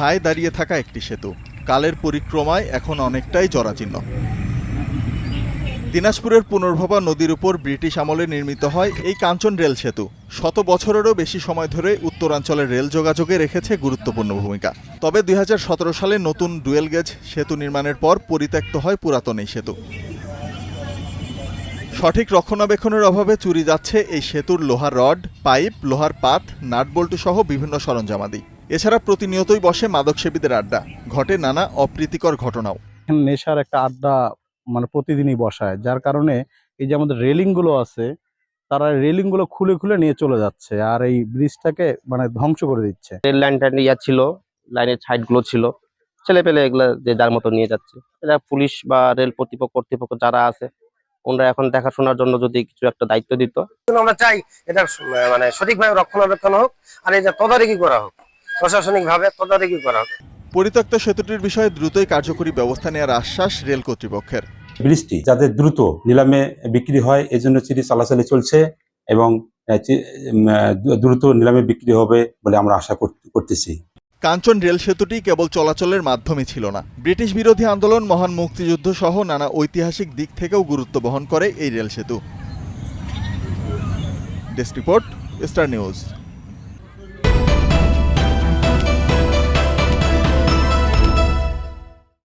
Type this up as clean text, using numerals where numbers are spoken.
ঠায় দাঁড়িয়ে থাকা একটি সেতু, কালের পরিক্রমায় এখন অনেকটাই জরাজীর্ণ। দিনাজপুরের পুনর্ভবা নদীর উপর ব্রিটিশ আমলে নির্মিত হয় এই কাঞ্চন রেল সেতু। শত বছরেরও বেশি সময় ধরে উত্তরাঞ্চলের রেল যোগাযোগে রেখেছে গুরুত্বপূর্ণ ভূমিকা। তবে 2017 সালে নতুন ডুয়েল গেজ সেতু নির্মাণের পর পরিত্যক্ত হয় পুরাতন এই সেতু। সঠিক রক্ষণাবেক্ষণের অভাবে চুরি যাচ্ছে এই সেতুর লোহার রড, পাইপ, লোহার পাত, নাটবল্টু সহ বিভিন্ন সরঞ্জামাদি। এছাড়া প্রতিনিয়তই বসে মাদকসেবীদের আড্ডা, ঘটে নানা অপ্রীতিকর ঘটনাও। নেশার একটা আড্ডা প্রতিদিনই বসায়, যার কারণে এই যে আমাদের রেলিং গুলো আছে, তারা রেলিং গুলো খুলে খুলে নিয়ে চলে যাচ্ছে আর এই ব্রিজটাকে ধ্বংস করে দিচ্ছে। রেল লাইনটা ছিল, লাইনের সাইড গুলো ছিল, ছেলে পেলে এগুলা যে যার মতো নিয়ে যাচ্ছে। এটা পুলিশ বা রেল কর্তৃপক্ষ যারা আছে, ওনারা এখন দেখাশোনার জন্য যদি কিছু একটা দায়িত্ব দিত। আমরা চাই এটা সঠিকভাবে রক্ষণাবেক্ষণ হোক, আর এটা তদারকি করা হোক, প্রশাসনিক ভাবে তদারকি করা হোক। পরিত্যক্ত সেতুটির বিষয়ে দ্রুতই কার্যকরী ব্যবস্থা নেওয়ার আশ্বাস রেল কর্তৃপক্ষের। ব্রিজটি যাতে দ্রুত নিলামে বিক্রি হয় এজন্য চিঠি চালাচালি চলছে এবং দ্রুত নিলামে বিক্রি হবে বলে আমরা আশা করতেছি। কাঞ্চন রেল সেতুটি কেবল চলাচলের মাধ্যমই ছিল না, ব্রিটিশ বিরোধী আন্দোলন, মহান মুক্তিযুদ্ধ সহ নানা ঐতিহাসিক দিক থেকেও গুরুত্ব বহন করে এই রেল সেতু। Desk report, star news.